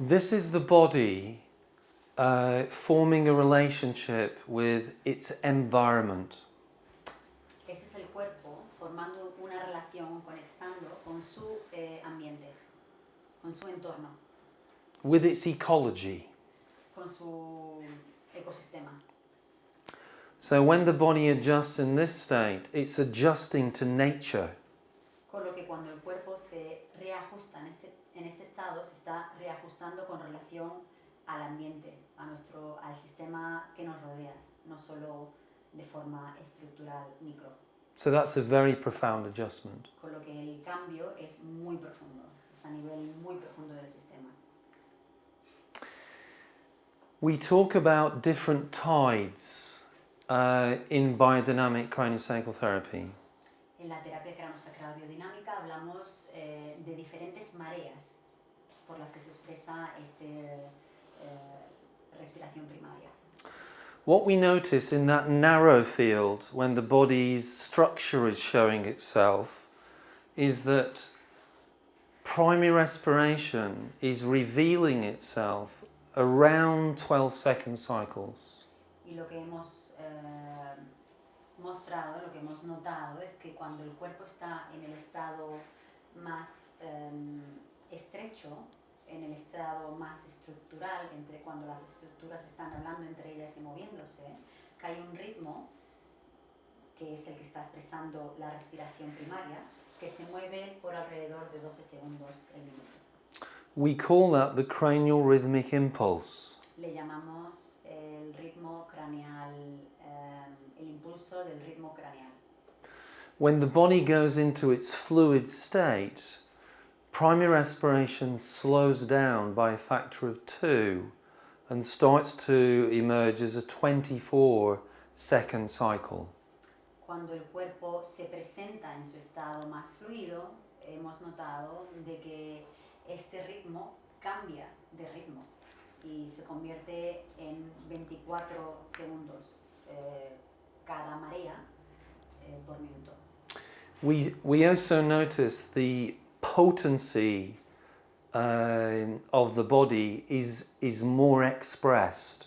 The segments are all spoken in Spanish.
This is the body forming a relationship with its environment. Ese es el cuerpo formando una relación, conectando con su ambiente, con su entorno, With its ecology. con su ecosistema. So when the body adjusts in this state, it's adjusting to nature. Con lo que cuando el cuerpo se reajusta en ese estado, se está reajustando con relación al ambiente, al sistema que nos rodea, no solo de forma estructural micro. So that's a very profound adjustment. Con lo que el cambio es muy profundo, es a nivel muy profundo del sistema. We talk about different tides in biodynamic craniosacral therapy. En la terapia craneosacral biodinámica hablamos de diferentes mareas por las que se expresa esta respiración primaria. What we notice in that narrow field when the body's structure is showing itself is that primary respiration is revealing itself around 12-second cycles. Y lo que hemos mostrado, lo que hemos notado es que cuando el cuerpo está en el estado más estrecho, en el estado más estructural, entre cuando las estructuras están hablando entre ellas y moviéndose, que hay un ritmo, que es el que está expresando la respiración primaria, que se mueve por alrededor de 12 segundos el minuto. We call that the cranial rhythmic impulse. Le llamamos el ritmo craneal, el impulso del ritmo craneal. When the body goes into its fluid state, primary respiration slows down by a factor of 2 and starts to emerge as a 24-second cycle. Cuando el cuerpo se presenta en su estado más fluido, hemos notado de que este ritmo cambia de ritmo y se convierte en 24 segundos cada marea por minuto. We also notice the potency of the body is more expressed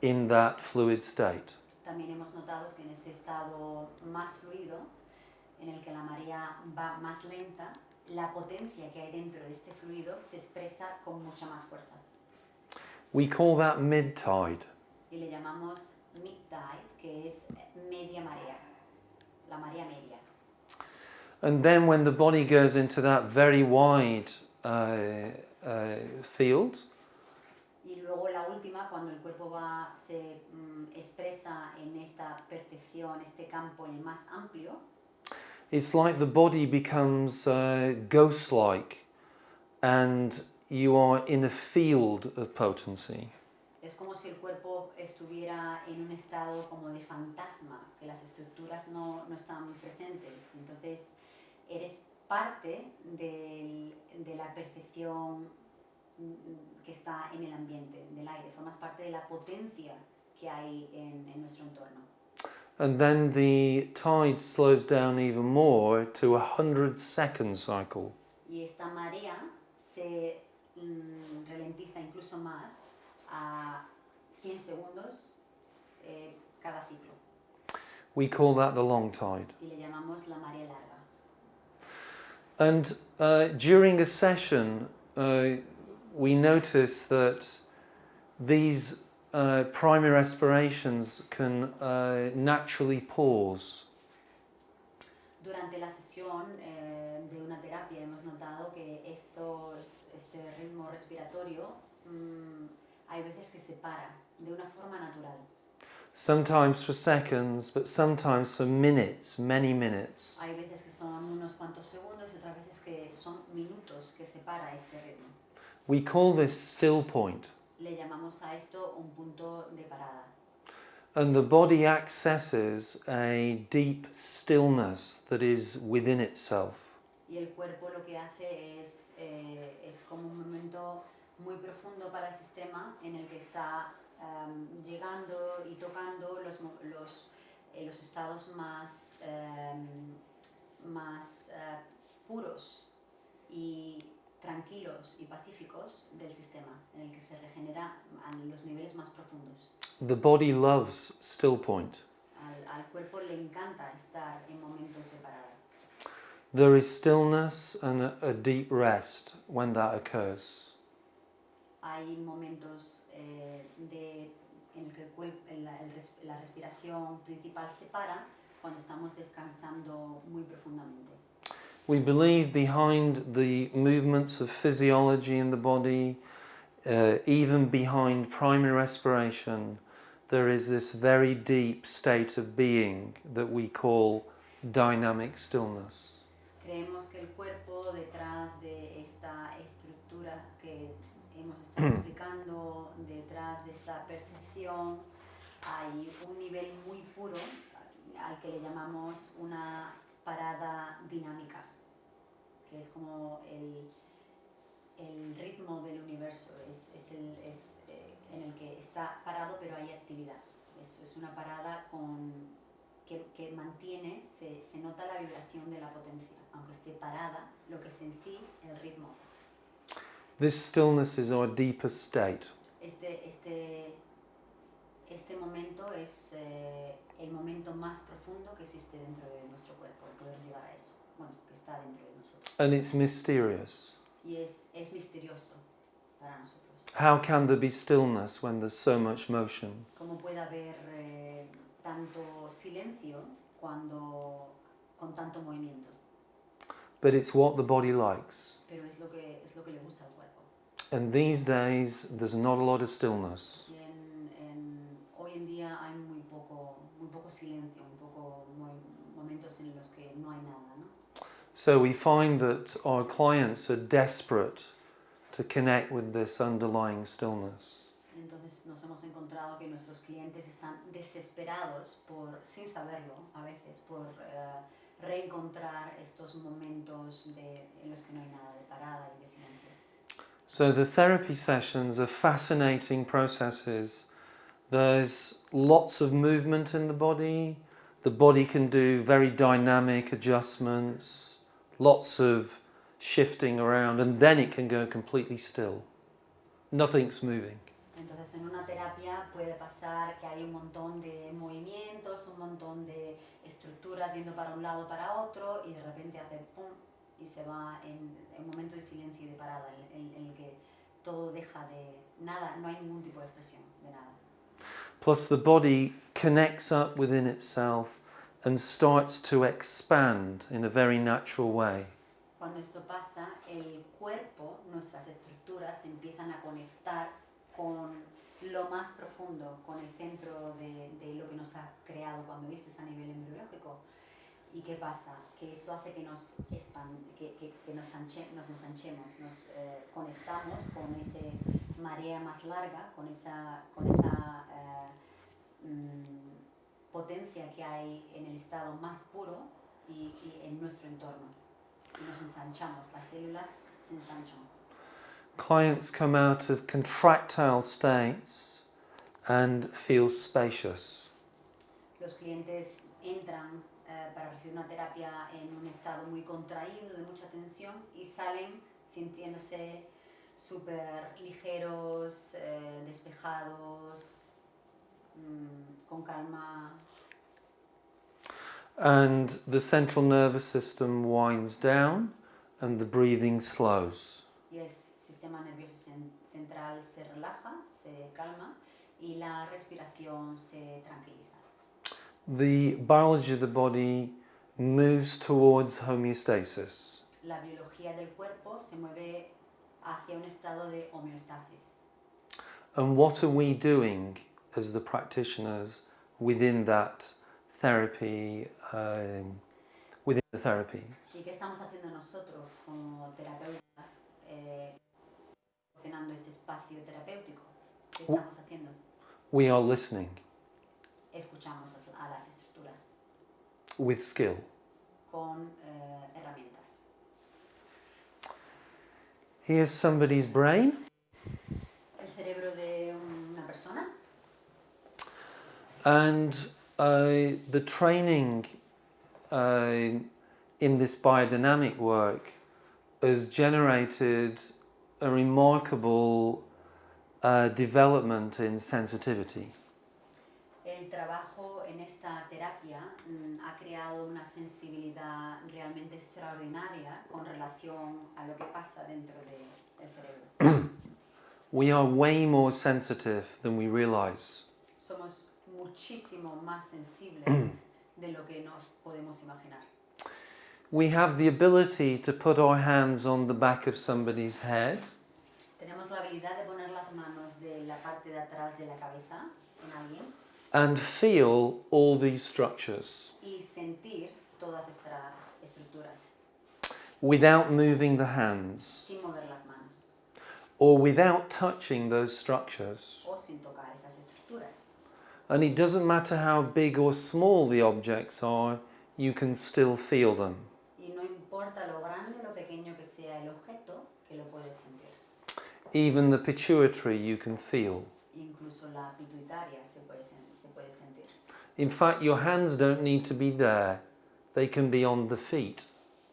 in that fluid state. También hemos notado que en ese estado más fluido, en el que la marea va más lenta, la potencia que hay dentro de este fluido se expresa con mucha más fuerza. We call that mid-tide. Y le llamamos mid-tide, que es media marea, la marea media. And then when the body goes into that very wide field, Y luego la última, cuando el cuerpo se expresa en esta percepción, este campo en el más amplio, it's like the body becomes ghost-like and you are in a field of potency. es como si el cuerpo estuviera en un estado como de fantasma, que las estructuras no están presentes. Entonces, eres parte de la percepción que está en el ambiente, del aire. Formas parte de la potencia que hay en nuestro entorno. And then the tide slows down even more to a 100-second cycle. Y esta marea se ralentiza incluso más a 100 segundos cada ciclo. We call that the long tide. Y le llamamos la marea larga. And during a session, we notice that these primary respirations can naturally pause. Durante la sesión de una terapia hemos notado que este ritmo respiratorio hay veces que se para de una forma natural. Sometimes for seconds, but sometimes for minutes, many minutes. Hay veces que son unos cuantos segundos y otras veces que son minutos que se para este ritmo. We call this still point. Le llamamos a esto un punto de parada. And the body accesses a deep stillness that is within itself. Y el cuerpo lo que hace es como un momento muy profundo para el sistema en el que está llegando y tocando los estados más puros y tranquilos tranquilos y pacíficos del sistema, en el que se regenera a los niveles más profundos. The body loves still point. Al cuerpo le encanta estar en momentos de parada. There is stillness and a deep rest when that occurs. Hay momentos en el que la respiración principal se para cuando estamos descansando muy profundamente. We believe behind the movements of physiology in the body, even behind primary respiration, there is this very deep state of being that we call dynamic stillness. Creemos que el cuerpo, detrás de esta estructura que hemos estado explicando, detrás de esta percepción, hay un nivel muy puro al que le llamamos una parada dinámica, que es como el ritmo del universo, es en el que está parado pero hay actividad. Es una parada que mantiene, se nota la vibración de la potencia, aunque esté parada, lo que es en sí el ritmo. This stillness is our deepest state. Este momento es el momento más profundo que existe dentro de nuestro cuerpo, el poder llegar a eso, bueno, que está dentro de nosotros. And it's mysterious. Y es misterioso para nosotros. How can there be stillness when there's so much motion? ¿Cómo puede haber tanto silencio con tanto movimiento? But it's what the body likes. Pero es lo que le gusta al cuerpo. And these days, there's not a lot of stillness. Y hoy en día hay muy poco silencio, momentos en los que no hay nada, ¿no? So we find that our clients are desperate to connect with this underlying stillness. Entonces nos hemos encontrado que nuestros clientes están desesperados sin saberlo a veces, por reencontrar estos momentos en los que no hay nada de parada y de silencio. So the therapy sessions are fascinating processes. There's lots of movement in the body. The body can do very dynamic adjustments, lots of shifting around, and then it can go completely still. Nothing's moving. Entonces en una terapia puede pasar que hay un montón de movimientos, un montón de estructuras yendo para un lado, para otro, y de repente hace pum y se va en un momento de silencio y de parada, en el que todo deja de nada, no hay ningún tipo de expresión de nada. Plus the body connects up within itself and starts to expand in a very natural way. Cuando esto pasa, el cuerpo, nuestras estructuras se empiezan a conectar con lo más profundo, con el centro de lo que nos ha creado cuando vistes a nivel embriológico. ¿Y qué pasa? Que eso hace que nos ensanchemos, nos conectamos con esa marea más larga, con esa potencia que hay en el estado más puro y en nuestro entorno. Y nos ensanchamos, las células se ensanchan. Clients come out of contractile states and feel spacious. Los clientes entran para recibir una terapia en un estado muy contraído, de mucha tensión, y salen sintiéndose súper ligeros, despejados, con calma. And the central nervous system winds down and the breathing slows. Y el sistema nervioso central se relaja, se calma, y la respiración se tranquiliza. The biology of the body moves towards homeostasis. La biología del cuerpo se mueve hacia un estado de homeostasis. And what are we doing as the practitioners within that therapy, within the therapy? ¿Y qué estamos haciendo nosotros como terapeutas proporcionando este espacio terapéutico? ¿Qué estamos haciendo? We are listening Escuchamos a las estructuras with skill. con herramientas. Here's somebody's brain. El cerebro de una persona. And the training in this biodynamic work has generated a remarkable development in sensitivity. El trabajo en esta terapia ha creado una sensibilidad realmente extraordinaria con relación a lo que pasa dentro del cerebro. We are way more sensitive than we realize. Somos muchísimo más sensibles de lo que nos podemos imaginar. We have the ability to put our hands on the back of somebody's head Tenemos la habilidad de poner las manos de la parte de atrás de la cabeza en alguien and feel all these structures y sentir todas estas estructuras without moving the hands sin mover las manos or without touching those structures. o sin tocar esas estructuras. And it doesn't matter how big or small the objects are, you can still feel them. Y no importa lo grande o lo pequeño que sea el objeto, que lo puedes sentir. Even the pituitary you can feel. Incluso la pituitaria se puede sentir. In fact, your hands don't need to be there. They can be on the feet.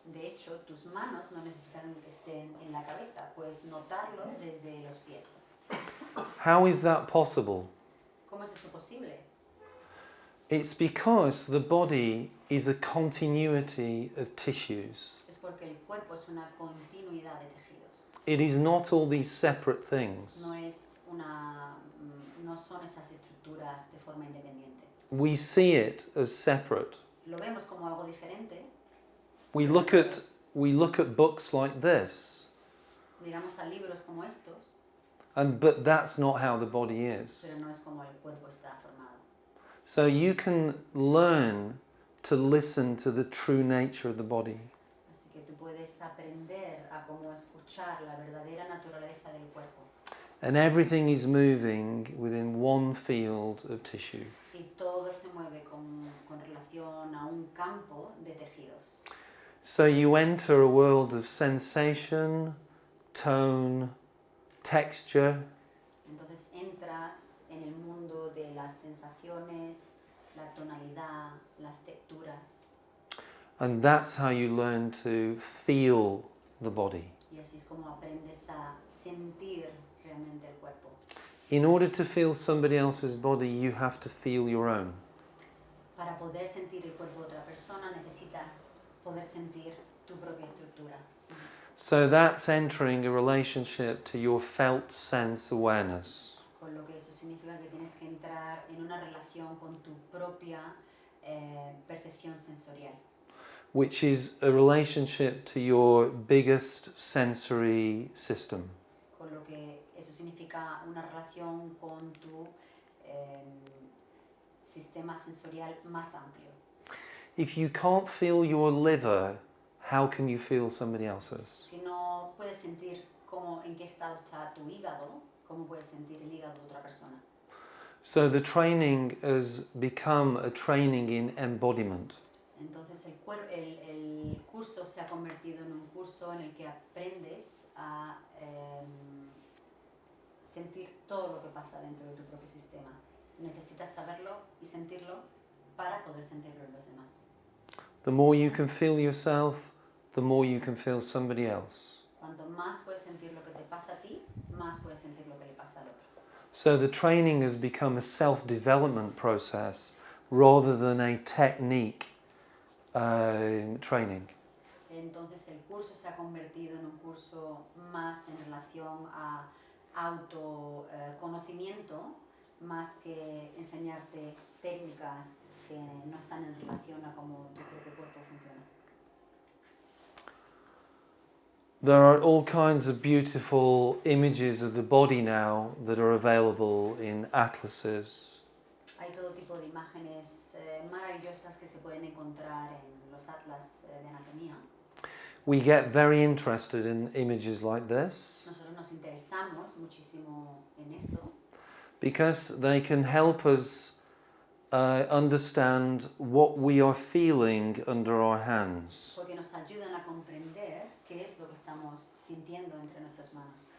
De hecho, tus manos no necesitan que estén en la cabeza, puedes notarlo desde los pies. How is that possible? ¿Cómo es esto posible? It's because the body is a continuity of tissues. Es porque el cuerpo es una continuidad de tejidos. It is not all these separate things. No son esas estructuras de forma independiente. We see it as separate. Lo vemos como algo diferente. We look at books like this, Miramos a libros como estos, but that's not how the body is. pero no es como el cuerpo está formado. So you can learn to listen to the true nature of the body. Así que tú puedes aprender a cómo escuchar la verdadera naturaleza del cuerpo. And everything is moving within one field of tissue. Y todo se mueve con relación a un campo de tejidos. So you enter a world of sensation, tone, texture, Entonces entras en el mundo de las sensaciones, la tonalidad, las texturas. and that's how you learn to feel the body. Y así es como aprendes a sentir realmente el cuerpo. In order to feel somebody else's body, you have to feel your own. Para poder sentir el cuerpo de otra persona necesitas poder sentir tu propia estructura. So that's entering a relationship to your felt sense awareness. Con lo que eso significa que tienes que entrar en una relación con tu propia percepción sensorial. Which is a relationship to your biggest sensory system. Con lo que eso significa una relación con tu sistema sensorial más amplio. If you can't feel your liver, how can you feel somebody else's? Si no puedes sentir en qué estado está tu hígado, ¿cómo puedes sentir el hígado de otra persona? So the training has become a training in embodiment. Entonces el curso se ha convertido en un curso en el que aprendes a sentir todo lo que pasa dentro de tu propio sistema. Necesitas saberlo y sentirlo para poder sentirlo en los demás. The more you can feel yourself, the more you can feel somebody else. Cuanto más puedes sentir lo que te pasa a ti, más puedes sentir lo que le pasa al otro. So the training has become a self-development process rather than a technique training. Entonces el curso se ha convertido en un curso más en relación a autoconocimiento, más que enseñarte técnicas que no están en relación a cómo tu propio cuerpo funciona. There are all kinds of beautiful images of the body now that are available in atlases. Hay todo tipo de imágenes maravillosas que se pueden encontrar en los atlas de anatomía. We get very interested in images like this Nosotros nos interesamos muchísimo en esto because they can help us understand what we are feeling under our hands. porque nos ayudan a comprender qué es lo que estamos sintiendo entre nuestras manos.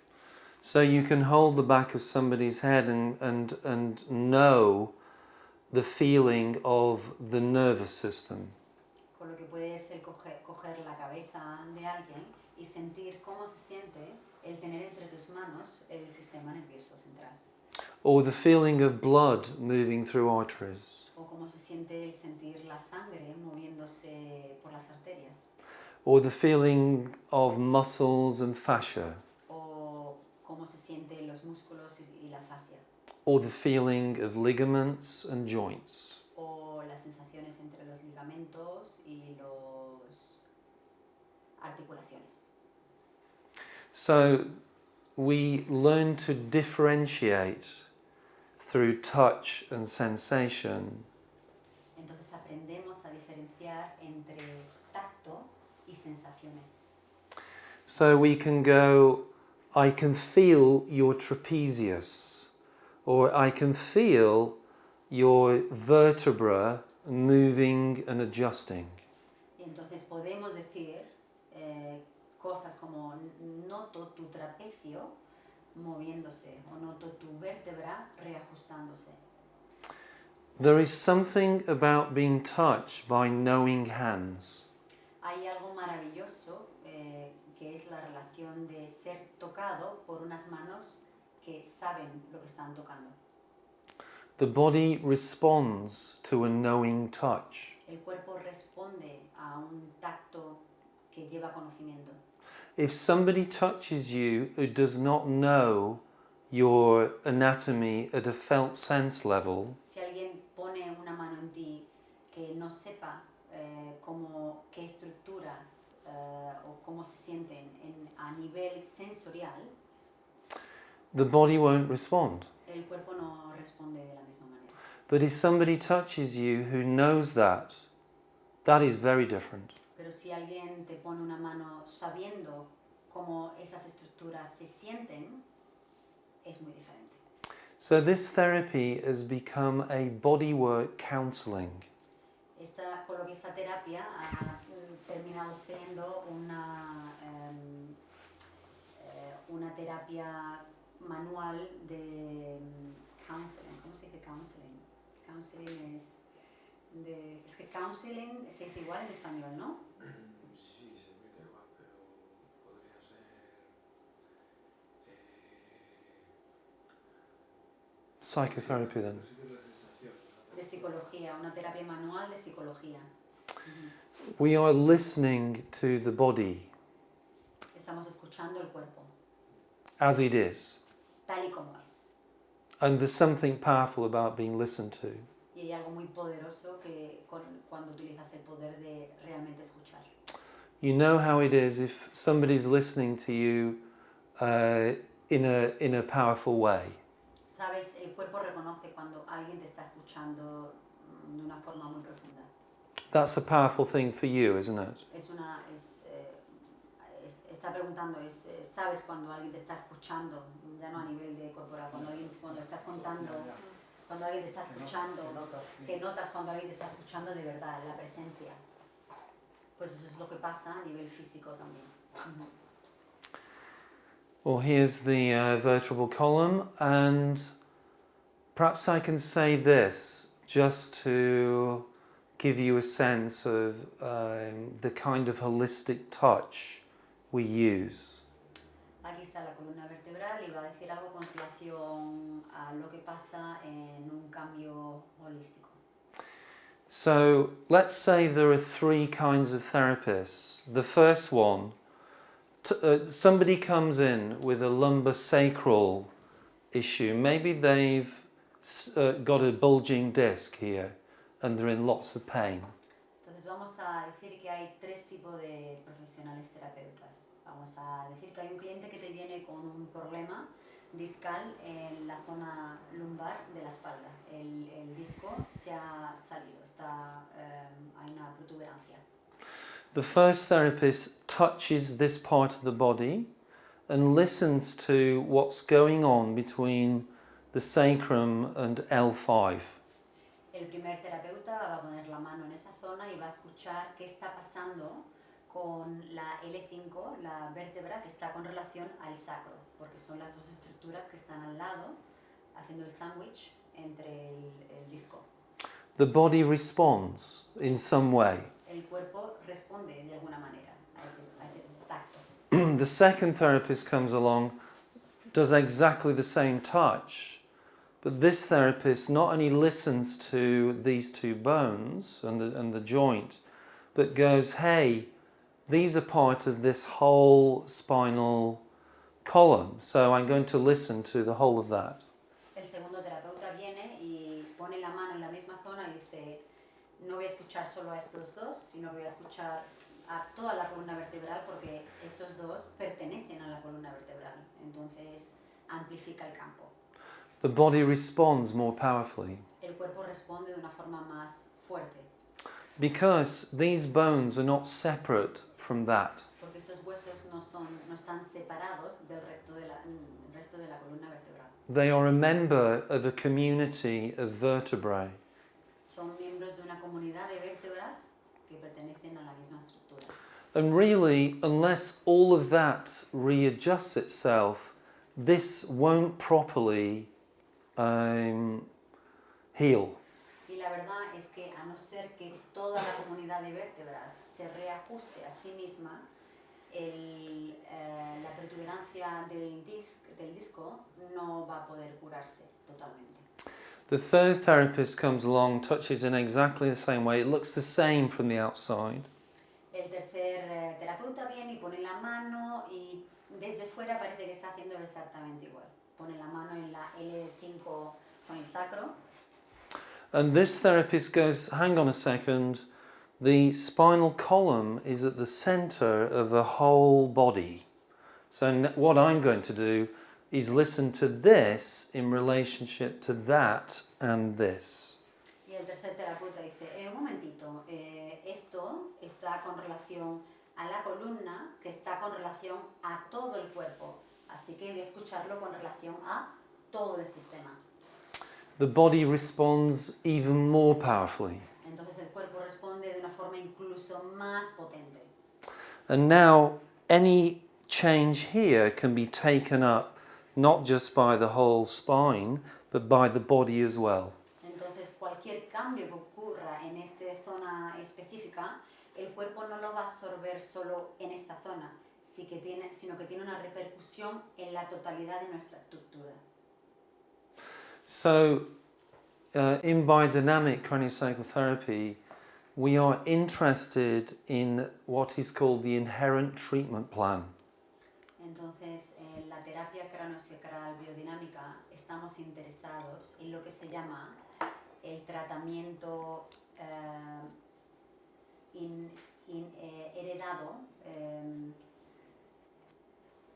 So you can hold the back of somebody's head and know the feeling of the nervous system. Con lo que puedes coger la cabeza de alguien y sentir cómo se siente el tener entre tus manos el sistema nervioso central. Or the feeling of blood moving through arteries. O cómo se siente el sentir la sangre moviéndose por las arterias. Or the feeling of muscles and fascia. O cómo se sienten los músculos y la fascia. Or the feeling of ligaments and joints. O las sensaciones entre los ligamentos y las articulaciones. So we learn to differentiate through touch and sensation Entonces aprendemos a diferenciar entre tacto y sensaciones. so we can go, I can feel your trapezius, or I can feel your vertebra moving and adjusting. Y entonces podemos decir cosas como noto tu trapecio moviéndose o noto tu vértebra reajustándose. There is something about being touched by knowing hands. Hay algo maravilloso que es la relación de ser tocado por unas manos que saben lo que están tocando. The body responds to a knowing touch. El cuerpo responde a un tacto que lleva conocimiento. If somebody touches you who does not know your anatomy at a felt sense level, Si alguien pone una mano en ti que no sepa qué estructuras o cómo se sienten a nivel sensorial, the body won't respond. el cuerpo no responde de la misma manera. But if somebody touches you who knows that, that is very different. Pero si alguien te pone una mano sabiendo cómo esas estructuras se sienten, es muy diferente. So this therapy has become a bodywork counselling. Con lo que esta terapia ha terminado siendo una terapia manual de counseling. ¿Cómo se dice counseling? Counseling es que counseling se dice igual en español, ¿no? Sí, se me queda igual, pero podría ser Psychotherapy then. De psicología, una terapia manual de psicología. We are listening to the body Estamos escuchando el cuerpo, as it is. tal y como es. And there's something powerful about being listened to. Y hay algo muy poderoso cuando utilizas el poder de realmente escuchar. You know how it is if somebody's listening to you in a powerful way. Sabes, el cuerpo reconoce cuando alguien te está escuchando de una forma muy profunda. That's a powerful thing for you, isn't it? Está preguntando, sabes cuando alguien te está escuchando, ya no a nivel de corporal, cuando estás contando, cuando alguien te está escuchando, que notas cuando alguien te está escuchando de verdad, la presencia. Pues eso es lo que pasa a nivel físico también. Well, here's the vertebral column, and perhaps I can say this just to give you a sense of the kind of holistic touch we use. Aquí está la columna vertebral y va a decir algo con relación a lo que pasa en un cambio holístico. So let's say there are three kinds of therapists. The first one, somebody comes in with a lumbosacral issue. Maybe they've got a bulging disc here and they're in lots of pain. Entonces vamos a decir que hay tres tipos de profesionales terapeutas. Vamos a decir que hay un cliente que te viene con un problema discal en la zona lumbar de la espalda. El disco se ha salido, hay una protuberancia. The first therapist touches this part of the body and listens to what's going on between the sacrum and L5. El primer terapeuta va a poner la mano en esa zona y va a escuchar qué está pasando con la L5, la vértebra que está con relación al sacro, porque son las dos estructuras que están al lado, haciendo el sándwich entre el disco. The body responds in some way. El cuerpo responde de alguna manera a ese tacto. the second therapist comes along, does exactly the same touch, but this therapist not only listens to these two bones and the joint, but goes, hey, these are part of this whole spinal column, so I'm going to listen to the whole of that. El segundo terapeuta viene y pone la mano en la misma zona y dice, no voy a escuchar solo a estos dos, sino que voy a escuchar a toda la columna vertebral porque estos dos pertenecen a la columna vertebral. Entonces amplifica el campo. The body responds more powerfully El cuerpo responde de una forma más fuerte because these bones are not separate from that. porque estos huesos no están separados del resto de la columna vertebral. They are a member of a community of vertebrae. Son miembros de una comunidad de vértebras que pertenecen a la misma estructura. And really, unless all of that readjusts itself, this won't properly heal. Y la verdad es que a no ser que toda la comunidad de vértebras se reajuste a sí misma, la protuberancia del disco no va a poder curarse totalmente. The third therapist comes along, touches in exactly the same way. It looks the same from the outside. El tercer terapeuta viene y pone la mano y desde fuera parece que está haciendo exactamente igual. Pone la mano en la L5 con el sacro. And this therapist goes, hang on a second, the spinal column is at the center of a whole body. So what I'm going to do is listen to this in relationship to that and this. Y el tercer terapeuta dice, un momentito, esto está con relación a la columna, que está con relación a todo el cuerpo. Así que voy a escucharlo con relación a todo el sistema. The body responds even more powerfully. Entonces el cuerpo responde de una forma incluso más potente. And now any change here can be taken up not just by the whole spine, but by the body as well. Entonces cualquier cambio que ocurra en esta zona específica, el cuerpo no lo va a absorber solo en esta zona, sino que tiene una repercusión en la totalidad de nuestra estructura. So, in biodynamic craniosacral therapy, we are interested in what is called the inherent treatment plan. Entonces, en la terapia craneosacral biodinámica estamos interesados en lo que se llama el tratamiento heredado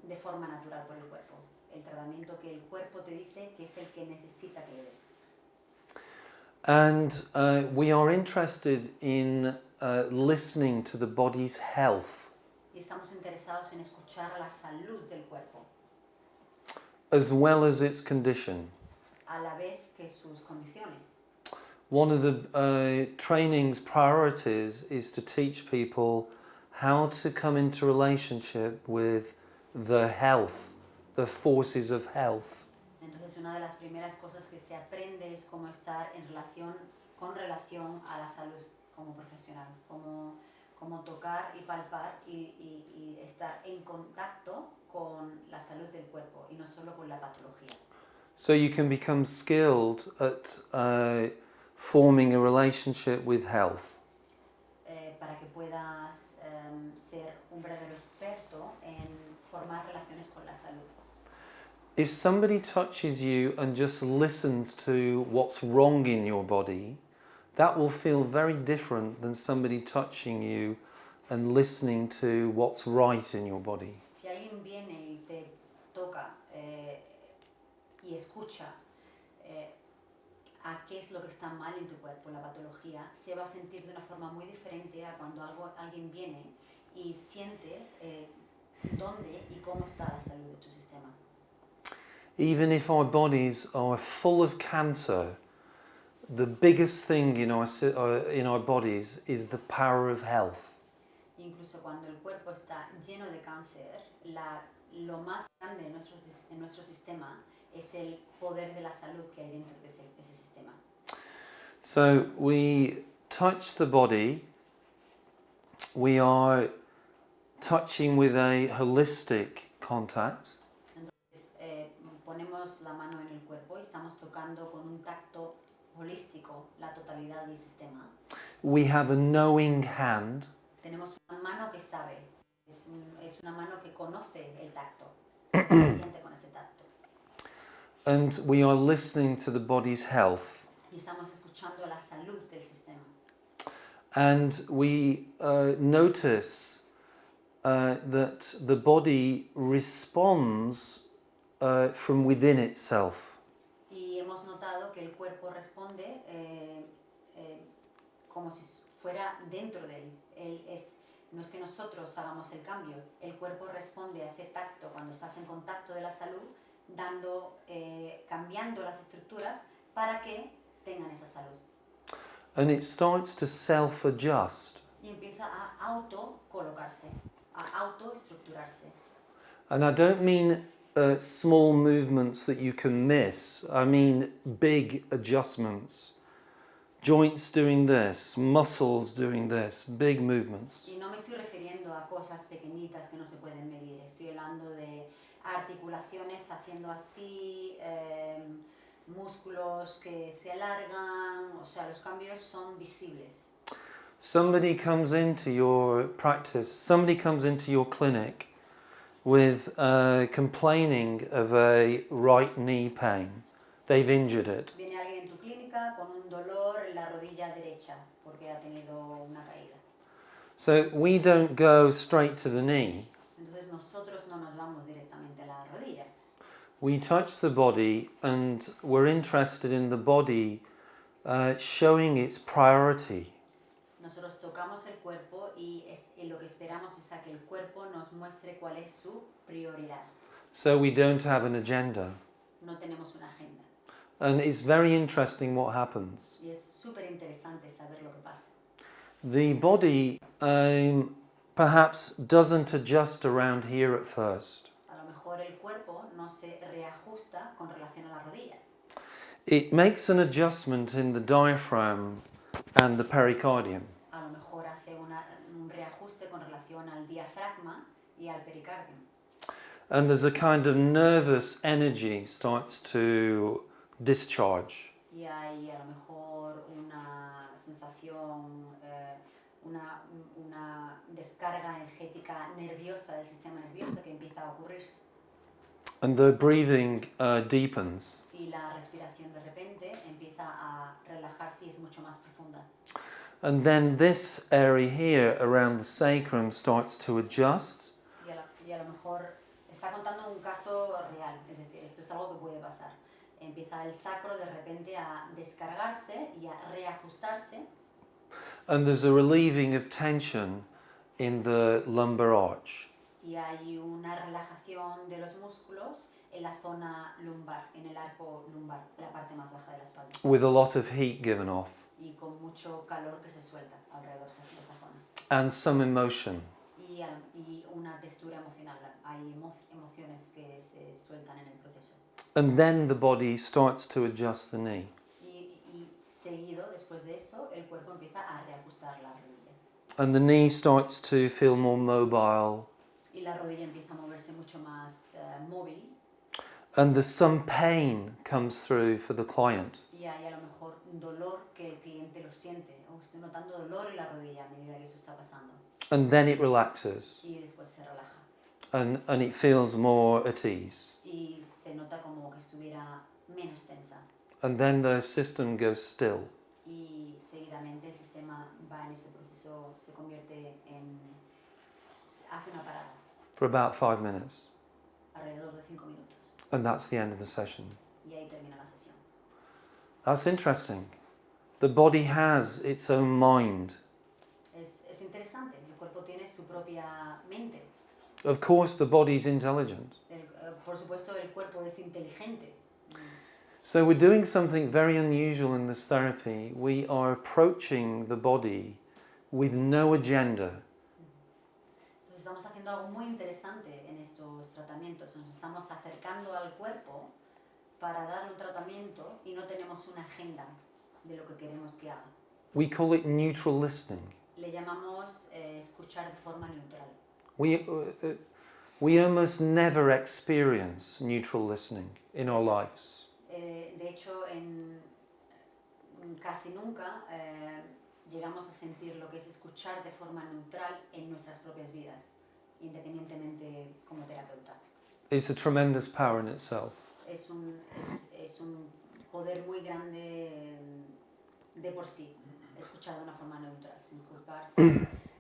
de forma natural por el cuerpo. El tratamiento que el cuerpo te dice que es el que necesita que le des. And we are interested in listening to the body's health, Y estamos interesados en escuchar la salud del cuerpo, as well as its condition. a la vez que sus condiciones. One of the training's priorities is to teach people how to come into relationship with the health, the forces of health. Entonces una de las primeras cosas que se aprende es cómo estar con relación a la salud como profesional, cómo tocar y palpar y estar en contacto con la salud del cuerpo y no solo con la patología. So you can become skilled at forming a relationship with health. Para que puedas ser un verdadero experto en formar relaciones con la salud. If somebody touches you and just listens to what's wrong in your body, that will feel very different than somebody touching you and listening to what's right in your body. Si alguien viene y te toca y escucha a qué es lo que está mal en tu cuerpo, la patología, se va a sentir de una forma muy diferente a cuando alguien viene y siente dónde y cómo está la salud de tu sistema. Even if our bodies are full of cancer, the biggest thing in our bodies is the power of health. Incluso cuando el cuerpo está lleno de cáncer, lo más grande en nuestro sistema es el poder de la salud que hay dentro de ese sistema. So we touch the body, we are touching with a holistic contact. Entonces, ponemos la mano en el cuerpo y estamos tocando con un tacto holístico la totalidad del sistema. We have a knowing hand. Tenemos una mano que sabe, es una mano que conoce el tacto, que siente con ese tacto. And we are listening to the body's health. Y estamos escuchando la salud del sistema. And we notice that the body responds from within itself. Y hemos notado que el cuerpo responde como si fuera dentro de él. No es que nosotros hagamos el cambio, el cuerpo responde a ese tacto cuando estás en contacto de la salud, cambiando las estructuras para que tengan esa salud. And it starts to self-adjust. Y empieza a autocolocarse, a autoestructurarse. And I don't mean small movements that you can miss. I mean big adjustments. Joints doing this, muscles doing this, big movements. Y no me estoy refiriendo a cosas pequeñitas que no se pueden medir. Estoy hablando de articulaciones haciendo así, músculos que se alargan, o sea, los cambios son visibles. Somebody comes into your practice, somebody comes into your clinic with complaining of a right knee pain. They've injured it. Viene alguien en tu clínica con un dolor en la rodilla derecha porque ha tenido una caída. So we don't go straight to the knee. Entonces nosotros no nos vamos directamente a la rodilla. We touch the body and we're interested in the body showing its priority. Nosotros tocamos el cuerpo y lo que esperamos es a que el cuerpo nos muestre cuál es su prioridad. So we don't have an agenda. No tenemos una agenda. And it's very interesting what happens. Y es súper interesante saber lo que pasa. The body perhaps doesn't adjust around here at first. A lo mejor el cuerpo no se reajusta con relación a la rodilla. It makes an adjustment in the diaphragm and the pericardium. A lo mejor hace un reajuste con relación al diafragma y al pericardio. And there's a kind of nervous energy starts to discharge. Y hay a lo mejor una sensación, una descarga energética nerviosa del sistema nervioso que empieza a ocurrirse. And the breathing deepens. Y la respiración de repente empieza a relajarse y es mucho más profunda. And then this area here around the sacrum starts to adjust. Y a lo mejor está contando un caso real, es decir, esto es algo que puede pasar. Empieza el sacro de repente a descargarse y a reajustarse. And there's a relieving of tension in the lumbar arch. Y hay una relajación de los músculos en la zona lumbar, en el arco lumbar, la parte más baja de la espalda. With a lot of heat given off. Y con mucho calor que se suelta alrededor de esa zona. And some emotion. Y una textura emocional, hay emociones que se sueltan en el proceso. And then the body starts to adjust the knee. Y seguido, después de eso, el cuerpo empieza a reajustar la rodilla. And the knee starts to feel more mobile. Y la rodilla empieza a moverse mucho más móvil. And there's some pain comes through for the client. Y hay a lo mejor un dolor que el cliente lo siente. Oh, estoy notando dolor en la rodilla a medida que eso está pasando. And then it relaxes. Y después se relaja. And it feels more at ease. Y se nota como que estuviera menos tensa. And then the system goes still. Y seguidamente el sistema va en ese proceso, se convierte hace una parada. For about 5 minutes. Alrededor de 5 minutos. And that's the end of the session. Y ahí termina la sesión. That's interesting. The body has its own mind. Es interesante, el cuerpo tiene su propia mente. Of course, the body's intelligent. Por supuesto, el cuerpo es inteligente. So we're doing something very unusual in this therapy. We are approaching the body with no agenda. Entonces estamos haciendo algo muy interesante en estos tratamientos. Nos estamos acercando al cuerpo para darle un tratamiento y no tenemos una agenda de lo que queremos que haga. We call it neutral listening. Le llamamos escuchar de forma neutral. We almost never experience neutral listening in our lives. De hecho, casi nunca llegamos a sentir lo que es escuchar de forma neutral en nuestras propias vidas, independientemente como terapeuta. It's a tremendous power in itself. Es un poder muy grande de por sí, escuchar de una forma neutral, sin juzgar,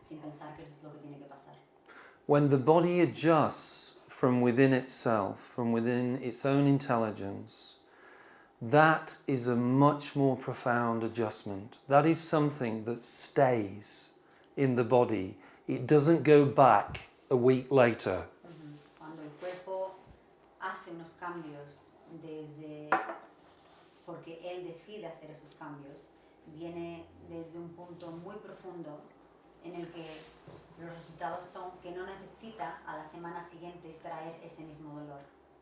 sin pensar qué es lo que tiene que pasar. When the body adjusts from within itself, from within its own intelligence, that is a much more profound adjustment. That is something that stays in the body. It doesn't go back a week later. Cuando el cuerpo hace unos cambios porque él decide hacer esos cambios, viene desde un punto muy profundo en el que los resultados son que no necesita a la semana siguiente traer ese mismo dolor.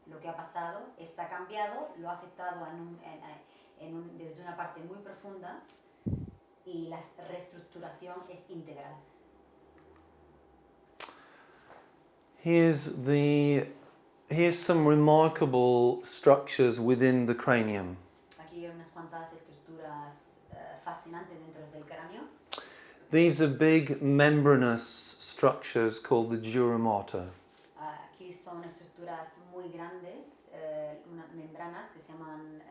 Lo que ha pasado está cambiado, lo ha afectado desde una parte muy profunda y la reestructuración es integral. Here's some remarkable structures within the cranium. Aquí hay unas cuantas estructuras fascinantes dentro del cráneo. These are big membranous structures called the dura mater. Aquí son estructuras muy grandes, unas membranas que se llaman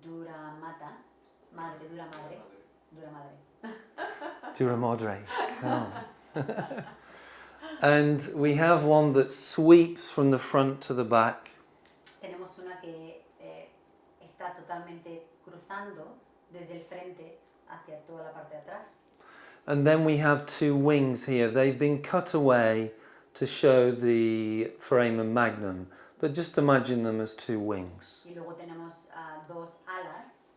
dura madre. Dura madre. And we have one that sweeps from the front to the back. Tenemos una que está totalmente cruzando desde el frente hacia toda la parte de atrás. And then we have two wings here. They've been cut away to show the foramen magnum, but just imagine them as two wings. Y luego tenemos dos alas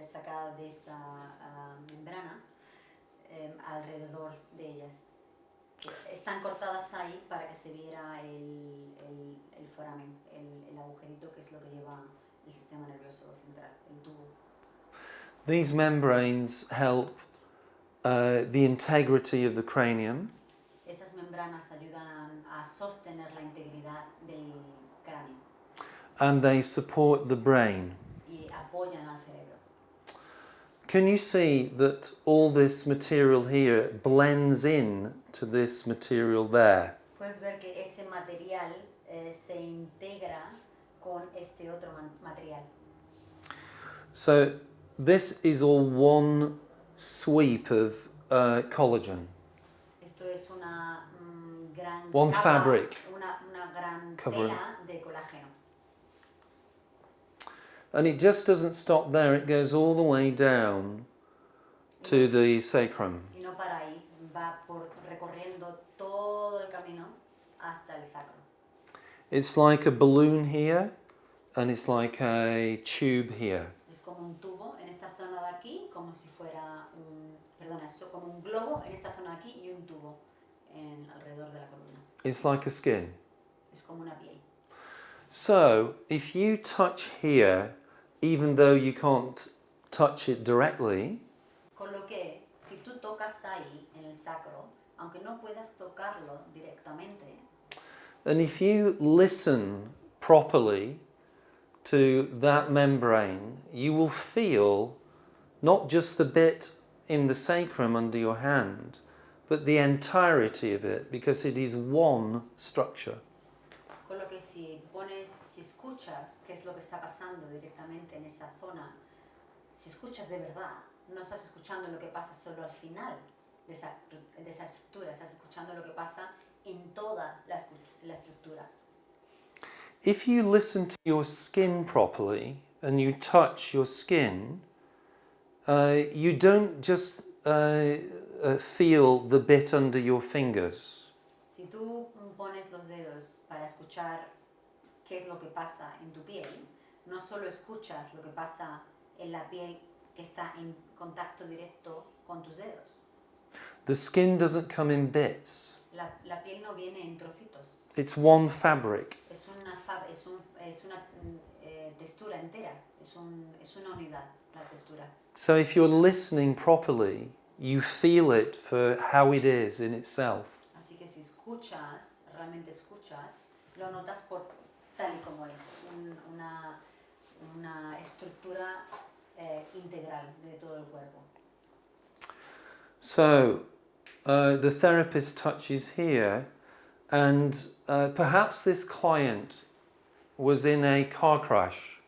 sacadas de esa membrana alrededor de ellas. Están cortadas ahí para que se viera el foramen, el agujerito que es lo que lleva el sistema nervioso central, el tubo. These membranes help the integrity of the cranium. Esas membranas ayudan a sostener la integridad del cráneo And they support the brain. y apoyan al cerebro. Can you see that all this material here blends in to this material there? Puedes ver que ese material se integra con este otro material. So this is all one sweep of collagen. Esto es una gran One capa, fabric. una gran Covering. tela de colágeno. And it just doesn't stop there, it goes all the way down to the sacrum. Y no para ahí, va recorriendo todo el camino hasta el sacro. It's like a balloon here and it's like a tube here. Es como un tubo en esta zona de aquí, como si fuera como un globo en esta zona de aquí y un tubo alrededor de la columna. It's like a skin. Es como una piel. So if you touch here, even though you can't touch it directly, Con lo que, si tú tocas ahí, en el sacro, aunque no puedas tocarlo directamente, and if you listen properly to that membrane, you will feel not just the bit in the sacrum under your hand, but the entirety of it, because it is one structure. con lo que si escuchas qué es lo que está pasando directamente en esa zona, si escuchas de verdad, no estás escuchando lo que pasa solo al final de esa estructura, estás escuchando lo que pasa en toda la estructura. If you listen to your skin properly and you touch your skin, you don't just feel the bit under your fingers. Si tú pones los dedos para escuchar qué es lo que pasa en tu piel, no solo escuchas lo que pasa en la piel que está en contacto directo con tus dedos. The skin doesn't come in bits. La piel no viene en trocitos. It's one fabric. Es una textura entera. Es una unidad, la textura. So if you're listening properly, you feel it for how it is in itself. Así que si escuchas, realmente escuchas, lo notas por tal y como es, una estructura integral de todo el cuerpo. So, the therapist touches here, and perhaps this client was in a car crash.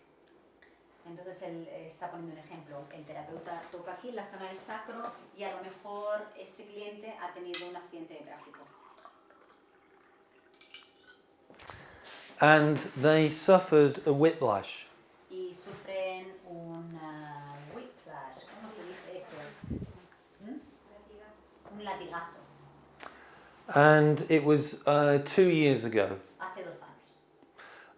Entonces él está poniendo un ejemplo. El terapeuta toca aquí en la zona del sacro y a lo mejor este cliente ha tenido un accidente de tráfico. And they suffered a whiplash. Y sufren un whiplash. ¿Cómo se dice eso? Un latigazo. And it was 2 years ago. Hace 2 años.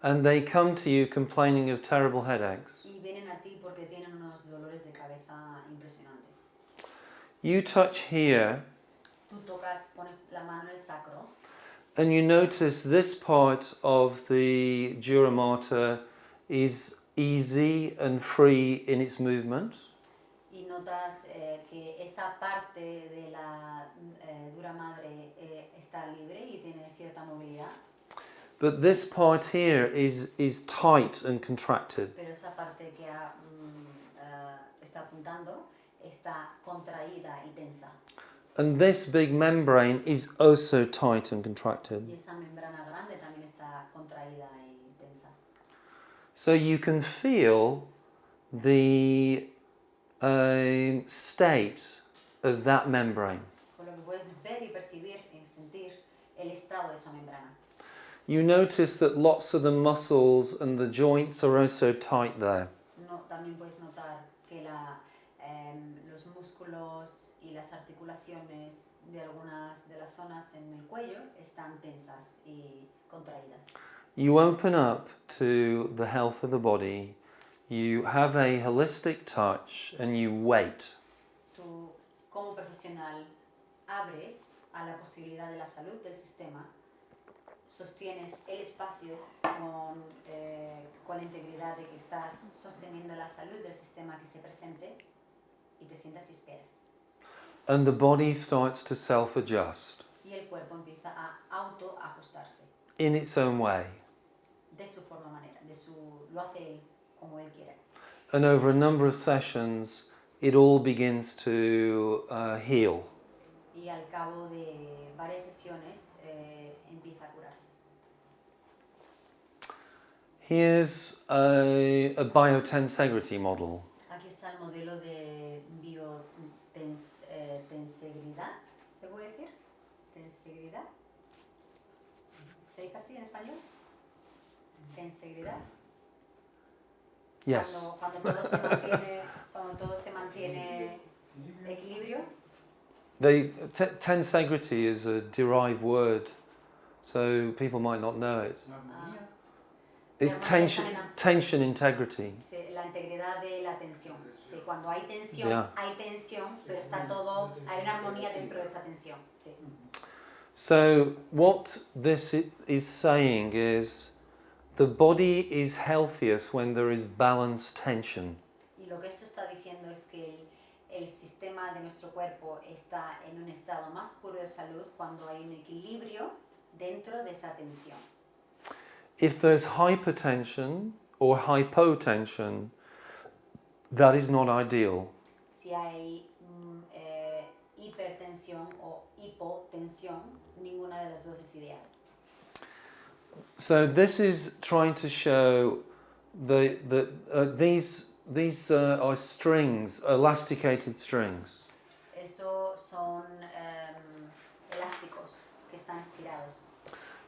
And they come to you complaining of terrible headaches. Y vienen a ti porque tienen unos dolores de cabeza impresionantes. You touch here, Tú tocas, pones la mano en el sacro and you notice this part of the dura mater is easy and free in its movement. y notas que esa parte de la dura madre está libre y tiene cierta movilidad. But this part here is tight and contracted. Pero esa parte que está apuntando está contraída y tensa. And this big membrane is also tight and contracted. Y esa membrana grande también está contraída y tensa. So you can feel the state of that membrane. Por lo que puedes ver y percibir y sentir el estado de esa membrana. You notice that lots of the muscles and the joints are also tight there. No, también puedes notar que los músculos y las articulaciones de algunas de las zonas en el cuello están tensas y contraídas. You open up to the health of the body, you have a holistic touch, and you wait. Tú, como profesional, abres a la posibilidad de la salud del sistema, sostienes el espacio con la integridad de que estás sosteniendo la salud del sistema que se presente y te sientas y esperas. And the body starts to self-adjust Y el cuerpo empieza a autoajustarse in its own way. de su manera, lo hace él como él quiere. And over a number of sessions, it all begins to heal. Y al cabo de varias sesiones empieza a curarse. Here's a biotensegrity model. Aquí está el modelo de biotensegridad, ¿se puede decir? ¿Tensegridad? ¿Se dice así en español? ¿Tensegridad? Yes. Cuando todo se mantiene equilibrio. Tensegrity is a derived word, so people might not know it. It's tension integrity. Sí, la integridad de la tensión. Sí, cuando hay tensión, Yeah. hay tensión, pero está todo, hay una armonía dentro de esa tensión. Sí. So what this is saying is the body is healthiest when there is balanced tension. Y lo que esto está diciendo es que el sistema de nuestro cuerpo está en un estado más puro de salud cuando hay un equilibrio dentro de esa tensión. If there's hypertension or hypotension, that is not ideal. Si hay hipertensión o hipotensión, ninguna de las dos es ideal. So this is trying to show these are strings, elasticated strings. Estos son elásticos que están estirados.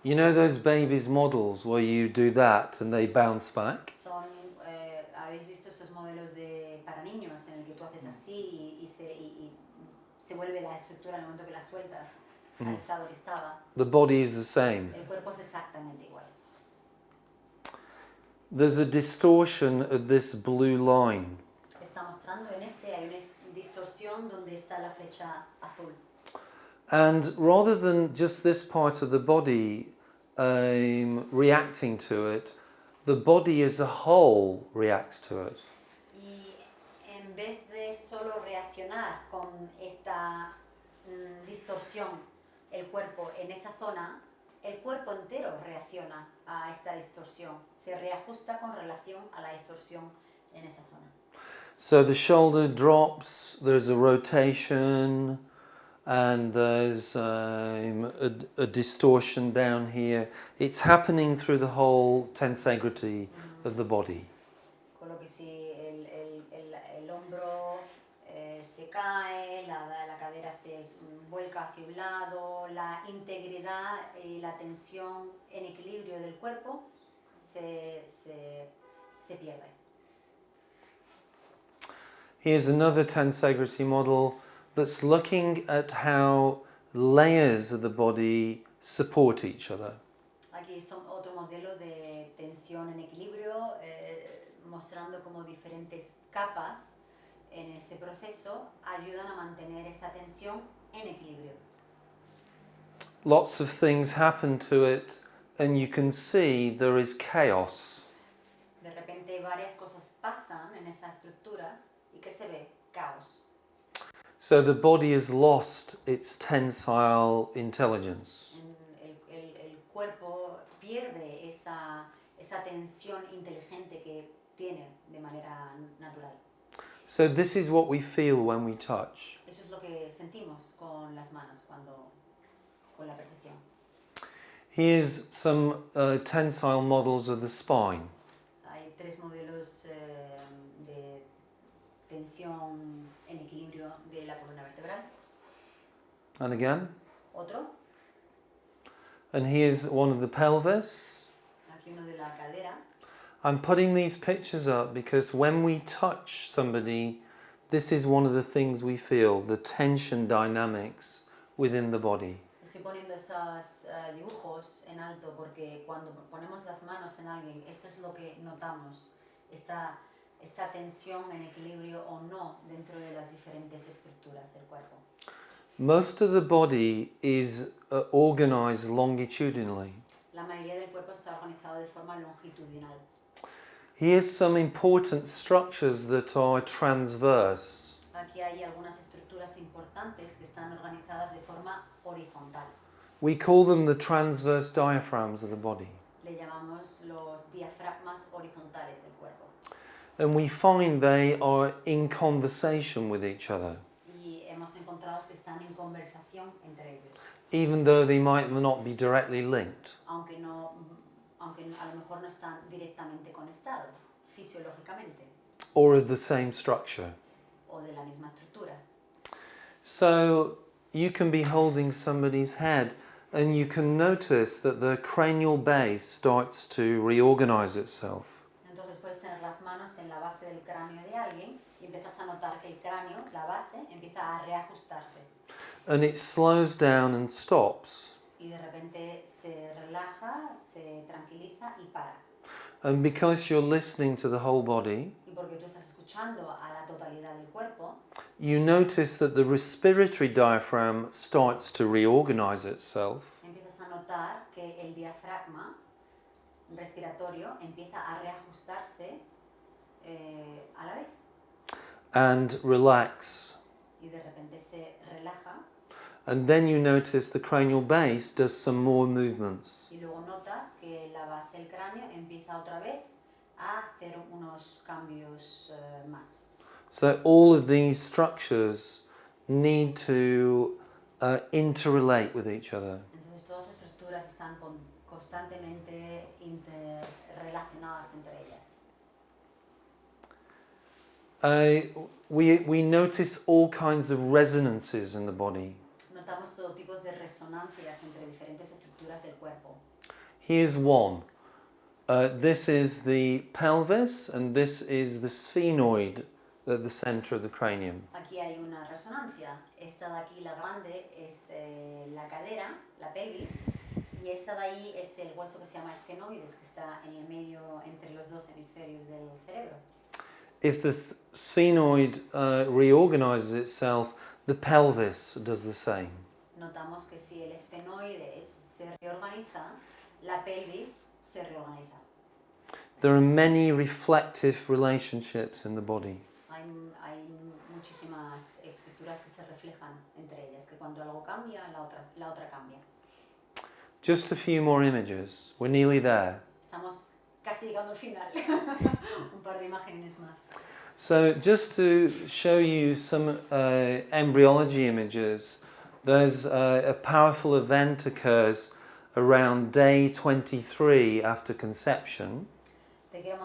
You know those babies models where you do that and they bounce back? Habéis visto estos modelos para niños en el que tú haces así y se vuelve la estructura en el momento que la sueltas al estado que estaba. The body is the same. El cuerpo es exactamente igual. There's a distortion of this blue line. Está mostrando hay una distorsión donde está la flecha azul. And rather than just this part of the body reacting to it, the body as a whole reacts to it. Y en vez de solo reaccionar con esta esta distorsión el cuerpo en esa zona, el cuerpo entero reacciona a esta distorsión, se reajusta con relación a la distorsión en esa zona. So the shoulder drops, there's a rotation, and there's a distortion down here. It's happening through the whole tensegrity of the body. Con lo que si el hombro se cae, la cadera se vuelca hacia un lado, la integridad y la tensión en equilibrio del cuerpo se pierde. Here's another tensegrity model that's looking at how layers of the body support each other. Aquí son otro modelo de tensión en equilibrio, mostrando cómo diferentes capas en ese proceso ayudan a mantener esa tensión en equilibrio. Lots of things happen to it, and you can see there is chaos. De repente varias cosas pasan en esas estructuras y que se ve caos. So the body has lost its tensile intelligence. El cuerpo pierde esa tensión inteligente que tiene de manera natural. So this is what we feel when we touch. Eso es lo que sentimos con las manos con la percepción. Here's some tensile models of the spine. Hay tres modelos de tensión en equilibrio de la columna vertebral. And again. Otro, And here's one of the pelvis. aquí uno de la cadera. I'm putting these pictures up because when we touch somebody, this is one of the things we feel, the tension dynamics within the body. Estoy poniendo esos dibujos en alto porque cuando ponemos las manos en alguien, esto es lo que notamos, esta tensión en equilibrio o no dentro de las diferentes estructuras del cuerpo. Most of the body is organized longitudinally. La mayoría del cuerpo está organizado de forma longitudinal. Here's some important structures that are transverse. Aquí hay algunas estructuras importantes que están organizadas de forma horizontal. We call them the transverse diaphragms of the body. Le llamamos los diafragmas horizontales del cuerpo. And we find they are in conversation with each other, Y hemos encontrado que están en conversación entre ellos. even though they might not be directly linked. Aunque a lo mejor no están directamente conectados fisiológicamente Or of the same structure. o de la misma estructura. So you can be holding somebody's head and you can notice that the cranial base starts to reorganize itself. Entonces puedes tener las manos en la base del cráneo de alguien y empiezas a notar que el cráneo, la base, empieza a reajustarse. And it slows down and stops. Y de repente se relaja, se tranquiliza y para. And because you're listening to the whole body, Y porque tú estás escuchando a la totalidad del cuerpo, you notice that the respiratory diaphragm starts to reorganize itself. empiezas a notar que el diafragma respiratorio empieza a reajustarse a la vez. And relax. Y de repente se relaja. And then you notice the cranial base does some more movements. Y luego notas que la base del cráneo empieza otra vez a hacer unos cambios más. So all of these structures need to interrelate with each other. Entonces todas las estructuras están constantemente interrelacionadas entre ellas. We notice all kinds of resonances in the body. Notamos todo tipo de resonancias entre diferentes estructuras del cuerpo. Here's one. This is the pelvis and this is the sphenoid at the center of the cranium. Aquí hay una resonancia. Esta de aquí, la grande, es la cadera, la pelvis, y esa de ahí es el hueso que se llama esfenoides, que está en el medio entre los dos hemisferios del cerebro. If the sphenoid reorganizes itself, the pelvis does the same. Notamos que si el esfenoides se reorganiza, la pelvis se reorganiza. There are many reflective relationships in the body. Hay muchísimas estructuras estructuras que se reflejan entre ellas, que cuando algo cambia, la otra cambia. Just a few more images. We're nearly there. Estamos casi llegando al final. Un par de imágenes más. So just to show you some embryology images, there's a powerful event occurs around day 23 after conception. Te quiero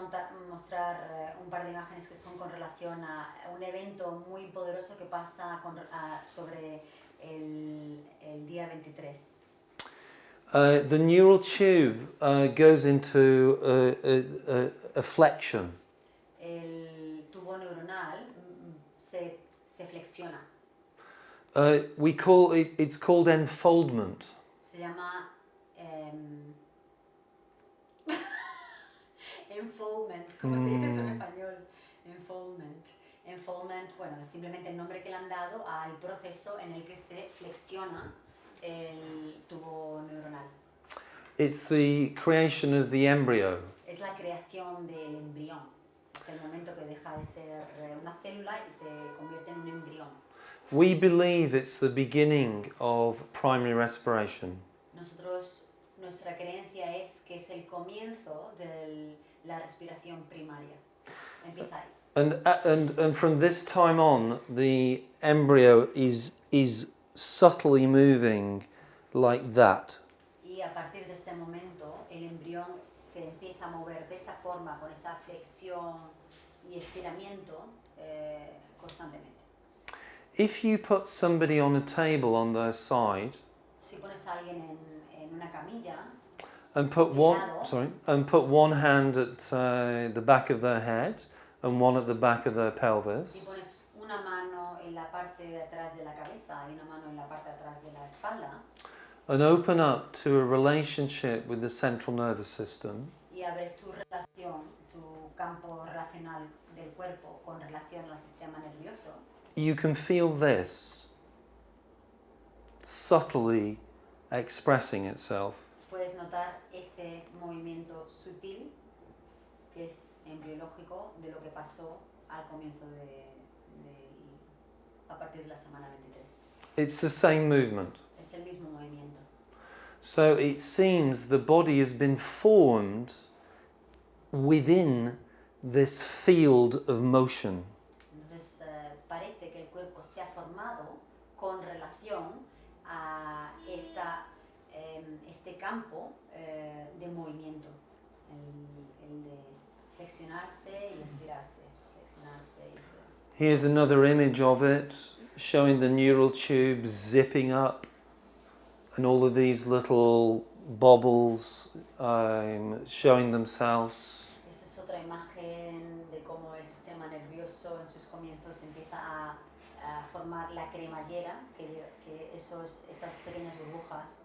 mostrar un par de imágenes que son con relación a un evento muy poderoso que pasa sobre el día 23. The neural tube goes into a flexion. El tubo neuronal se flexiona. It's called enfoldment. Se llama enfoldment. ¿Cómo se dice eso en español? Enfoldment. Enfoldment, bueno, es simplemente el nombre que le han dado al proceso en el que se flexiona el tubo neuronal. It's the creation of the embryo. Es la creación del embrión. Es el momento que deja de ser una célula y se convierte en un embrión. We believe it's the beginning of primary respiration. Nuestra creencia es que es el comienzo de la respiración primaria. Empieza ahí. And from this time on, the embryo is subtly moving like that. Y a partir de este momento, el embrión se empieza a mover de esa forma, con esa flexión y estiramiento constantemente. If you put somebody on a table on their side Si pones a alguien en una camilla and put one hand at the back of their head and one at the back of their y pelvis, pones una mano en la parte de atrás de la cabeza y una mano en la parte de atrás de la espalda and open up to a relationship with the central nervous system, y abres tu relación, tu campo relacional del cuerpo con relación al sistema nervioso, you can feel this subtly expressing itself. puedes notar ese movimiento sutil que es embriológico de lo que pasó al comienzo a partir de la semana 23. It's the same movement. Es el mismo movimiento. So it seems the body has been formed within this field of motion. Entonces parece que el cuerpo se ha formado con relación a este campo de movimiento, el de flexionarse y estirarse, flexionarse y estirarse. Here's another image of it, showing the neural tube zipping up and all of these little bobbles showing themselves. Esta es otra imagen de cómo el sistema nervioso en sus comienzos empieza a formar la cremallera, que esas pequeñas burbujas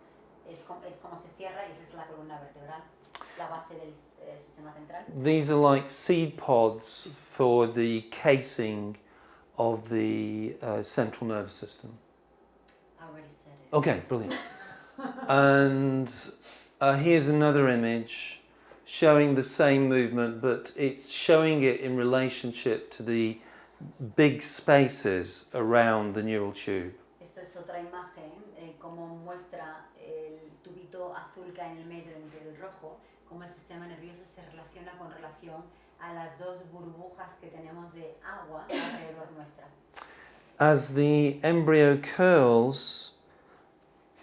es como se cierra y esa es la columna vertebral, la base del sistema central. These are like seed pods for the casing of the central nervous system. I already said it. Okay, brilliant. And here's another image showing the same movement, but it's showing it in relationship to the big spaces around the neural tube. Esto es otra imagen, como muestra el tubito azul que hay en el medio entre el rojo, cómo el sistema nervioso se relaciona con relación a las dos burbujas que tenemos de agua alrededor nuestra. As the embryo curls,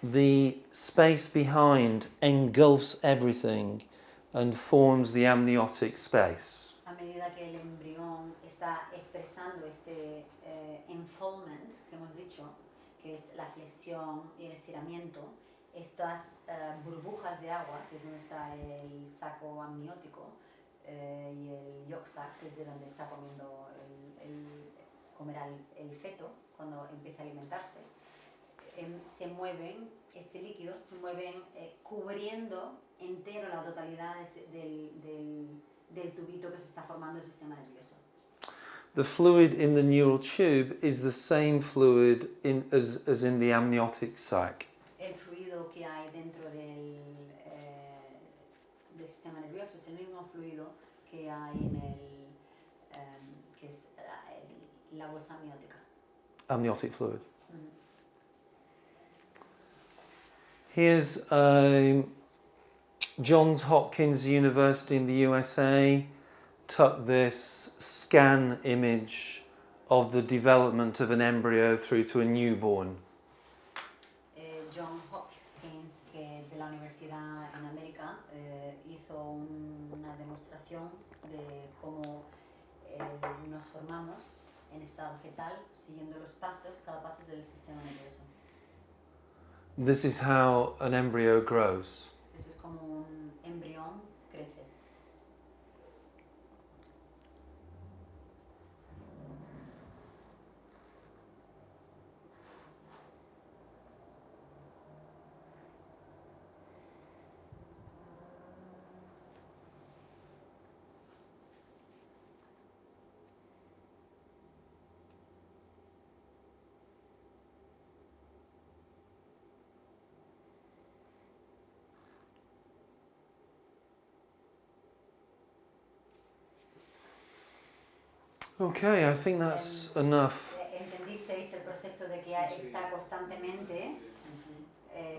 the space behind engulfs everything and forms the amniotic space. A medida que el embrión está expresando este enfoldment que hemos dicho, que es la flexión y el estiramiento, estas burbujas de agua, que es donde está el saco amniótico, y el yolk sac, que es de donde está comerá el feto cuando empieza a alimentarse, se mueven, este líquido se mueven cubriendo entero la totalidad del tubito que se está formando el sistema nervioso. The fluid in the neural tube is the same fluid as in the amniotic sac. El fluido que hay dentro del sistema nervioso es el mismo fluido que hay que es la bolsa amniótica. amniotic fluid. Ujú. Here's Johns Hopkins University in the USA took this scan image of the development of an embryo through to a newborn. John Hopkins, que de la universidad en América, hizo una demostración de cómo nos formamos en estado fetal siguiendo los pasos, cada paso del sistema nervioso. This is how an embryo grows. Eso es como un embrión crece. Okay, I think that's enough. ¿Entendisteis el proceso de que está constantemente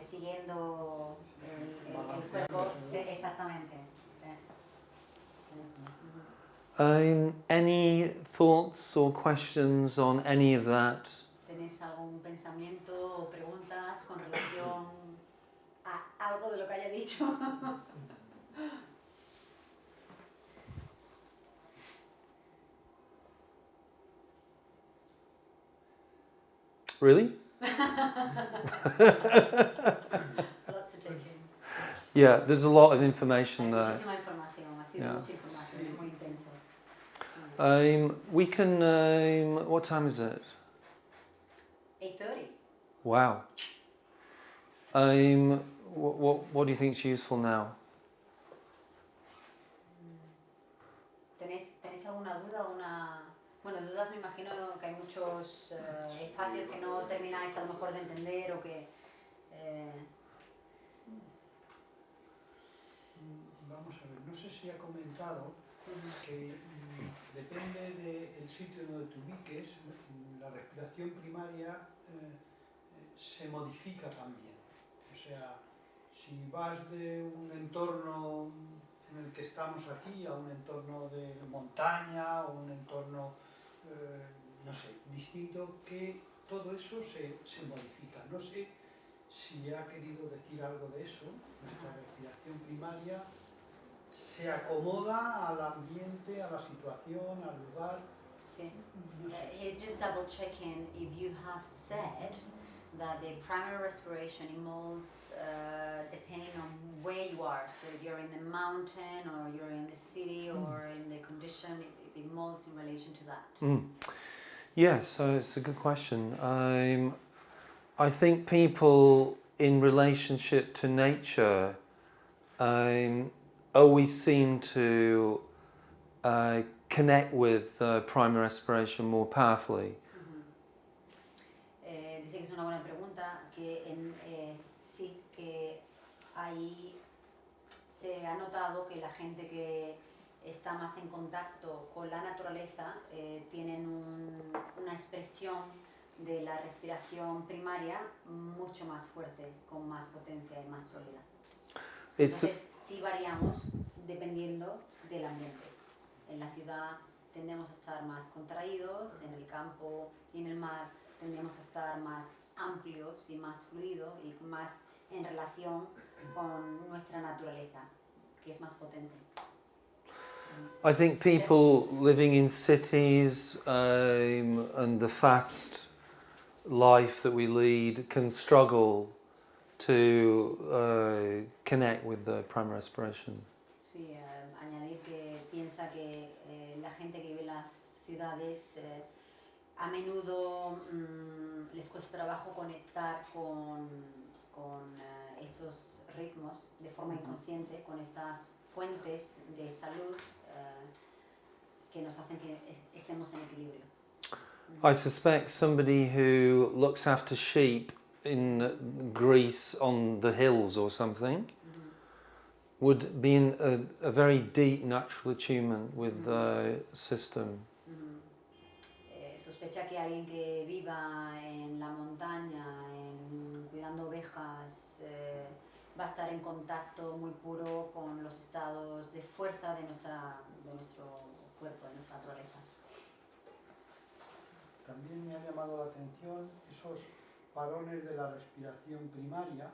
siguiendo el cuerpo? Sí, exactamente. Sí. Any thoughts or questions on any of that? ¿Tenéis algún pensamiento o preguntas con relación a algo de lo que haya dicho? Really? Lots to take in. Yeah, there's a lot of information there. Muchísima información, ha sido Yeah. mucha información, es muy intenso. We can. What time is it? 8:30. Wow. What do you think's useful now? ¿Tenéis alguna duda? Bueno, dudas me imagino que hay muchos espacios que no termináis a lo mejor de entender o que... Vamos a ver, no sé si ha comentado que depende del sitio donde te ubiques, la respiración primaria se modifica también. O sea, si vas de un entorno en el que estamos aquí a un entorno de montaña o un entorno, no sé, distinto, que todo eso se modifica. No sé si ha querido decir algo de eso. Nuestra respiración primaria se acomoda al ambiente, a la situación, al lugar. Sí. No sé. He's just double checking if you have said that the primary respiration molds depending on where you are. So if you're in the mountain or you're in the city or in the condition, if it molds in relation to that. Yes, so it's a good question. I think people in relationship to nature always seem to connect with primary respiration more powerfully. Dice que es una buena pregunta, que sí que ahí se ha notado que la gente que está más en contacto con la naturaleza tienen una expresión de la respiración primaria mucho más fuerte, con más potencia y más sólida. Entonces sí variamos dependiendo del ambiente. En la ciudad tendemos a estar más contraídos, en el campo y en el mar tendemos a estar más amplios y más fluidos y más en relación con nuestra naturaleza, que es más potente. I think people living in cities and the fast life that we lead can struggle to connect with the primary respiration. Sí, añadir que piensa que la gente que vive en las ciudades a menudo les cuesta trabajo conectar con estos ritmos de forma inconsciente, con estas fuentes de salud que nos hacen que estemos en equilibrio. I suspect somebody who looks after sheep in Greece on the hills or something would be in a very deep natural attunement with the system. sospecha que alguien que viva en la montaña, cuidando ovejas, va a estar en contacto muy puro con los estados de fuerza de nuestro cuerpo, de nuestra naturaleza. También me ha llamado la atención esos parones de la respiración primaria,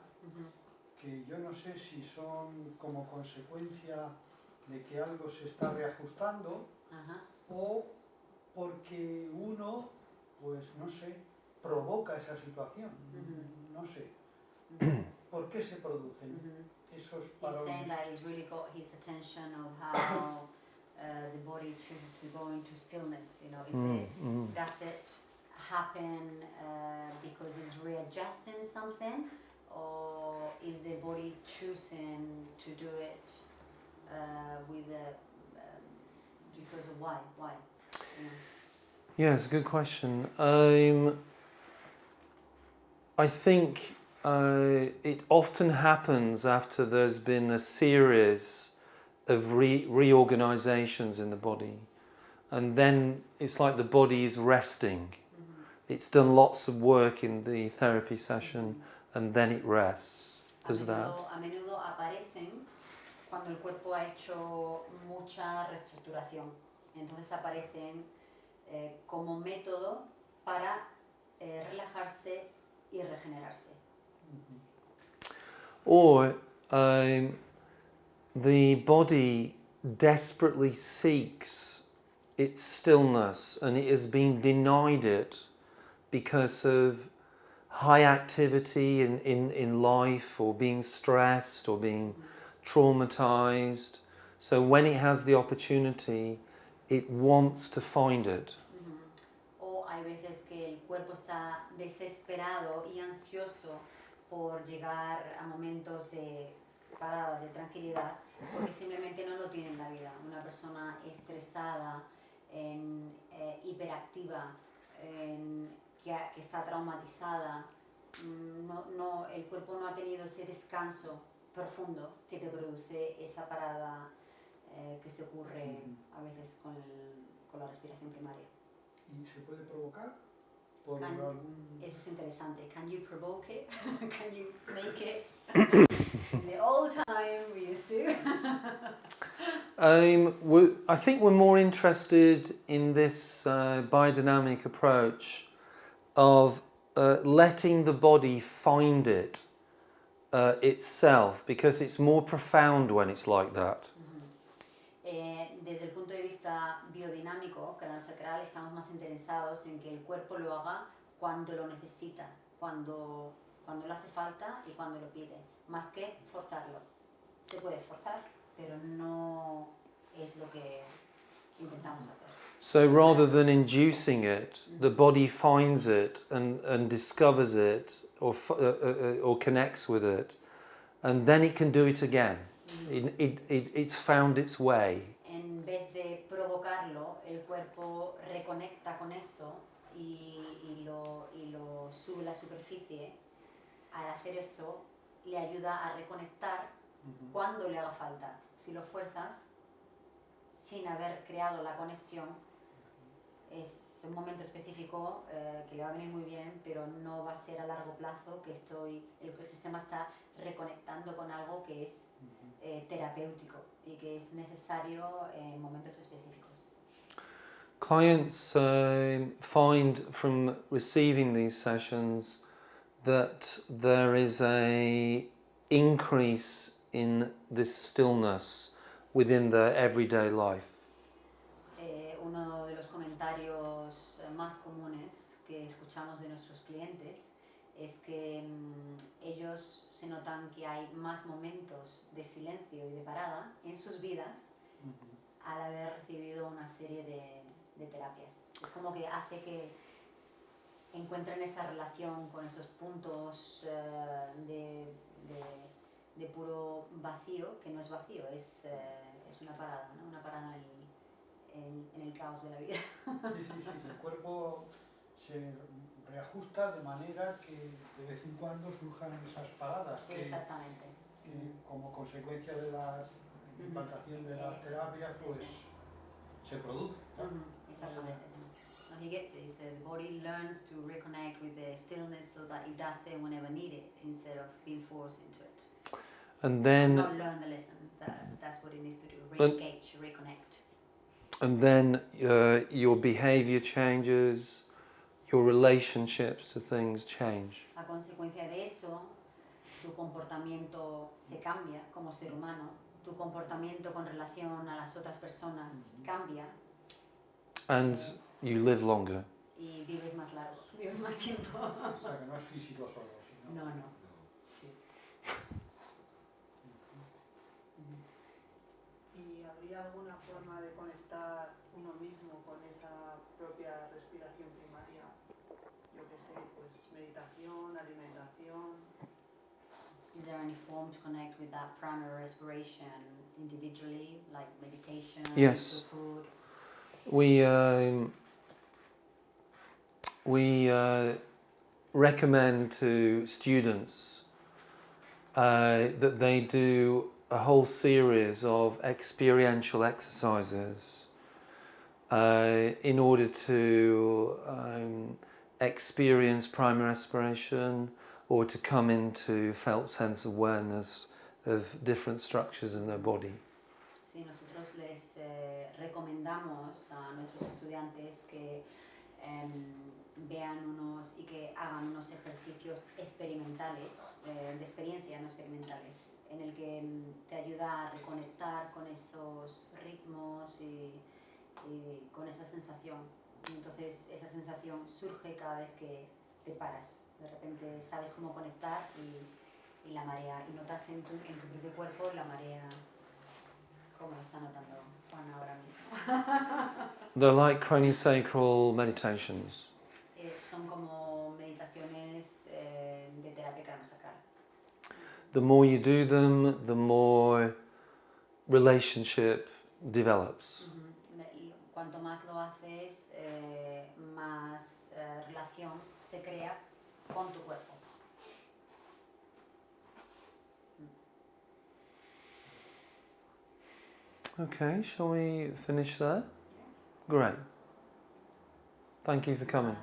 que yo no sé si son como consecuencia de que algo se está reajustando o porque uno, pues no sé, provoca esa situación. No sé. ¿Por qué se producen esos He's parones? saying that he's really got his attention of how the body chooses to go into stillness. You know, does it happen because it's readjusting something, or is the body choosing to do it because of why? Yes, good question. I think it often happens after there's been a series of reorganizations in the body, and then it's like the body is resting. It's done lots of work in the therapy session, and then it rests. Does that? A menudo aparecen cuando el cuerpo ha hecho mucha reestructuración. Entonces aparecen como método para relajarse y regenerarse. Or the body desperately seeks its stillness, and it has been denied it because of high activity in life, or being stressed, or being traumatized. So when it has the opportunity, it wants to find it. O hay veces que el cuerpo está desesperado y ansioso por llegar a momentos de parada, de tranquilidad, porque simplemente no lo tiene en la vida. Una persona estresada, hiperactiva, que está traumatizada, el cuerpo no ha tenido ese descanso profundo que te produce esa parada que se ocurre a veces con la respiración primaria. ¿Y se puede provocar? Eso es interesante. Can you provoke it? Can you make it? In the old time we used to. I think we're more interested in this biodynamic approach of letting the body find it itself, because it's more profound when it's like that. Desde el punto de vista biodinámico, craniosacral, estamos más interesados en que el cuerpo lo haga cuando lo necesita, cuando le hace falta y cuando lo pide, más que forzarlo. Se puede forzar, pero no es lo que intentamos hacer. So rather than inducing it, the body finds it and discovers it, or connects with it, and then it can do it again. It's found its way. En vez de provocarlo, el cuerpo reconecta con eso y lo sube a la superficie. Al hacer eso, le ayuda a reconectar cuando le haga falta. Si lo fuerzas, sin haber creado la conexión, es un momento específico que le va a venir muy bien, pero no va a ser a largo plazo, que el sistema está reconectando con algo que es terapéutico y que es necesario en momentos específicos. Clients find from receiving these sessions that there is a increase in this stillness within their everyday life. Uno de los comentarios más comunes que escuchamos de nuestros clientes es que ellos se notan que hay más momentos de silencio y de parada en sus vidas al haber recibido una serie de terapias. Es como que hace que encuentren esa relación con esos puntos de puro vacío, que no es vacío, es una parada, ¿no? Una parada en el caos de la vida. Sí, el cuerpo se reajusta de manera que de vez en cuando surjan esas paradas que, Exactamente. que como consecuencia de la implantación de las terapias, pues se produce. Exactamente. So he gets it. He said the body learns to reconnect with the stillness so that it does it whenever needed instead of being forced into it. And then Not learn the lesson. That's what it needs to do. Re-engage, reconnect. And then your behavior changes, your relationships to things change. A consecuencia de eso, tu comportamiento se cambia como ser humano, tu comportamiento con relación a las otras personas cambia. And you live longer. Y vives más largo, vives más tiempo. O sea, que no es físico solo, sino... No, no. Sí. ¿Y habría alguna forma de conectar uno mismo con esa propia respiración primaria? Yo qué sé, pues meditación, alimentación. Is there any form to connect with that primary respiration individually, like meditation, Yes. food? We recommend to students that they do a whole series of experiential exercises in order to experience primary respiration or to come into felt sense awareness of different structures in their body. Sí, nosotros les recomendamos a nuestros estudiantes que vean y que hagan unos ejercicios experimentales, de experiencia, no experimentales, en el que te ayuda a reconectar con esos ritmos y con esa sensación. Entonces esa sensación surge cada vez que te paras. De repente sabes cómo conectar y la marea, y notas en tu propio cuerpo la marea, como lo está notando Juan ahora mismo. They're like craniosacral meditations. Son como meditaciones de terapia craneosacral. The more you do them, the more relationship develops. Cuanto más lo haces, más relación se crea con tu cuerpo. Okay, shall we finish there? Great. Thank you for coming.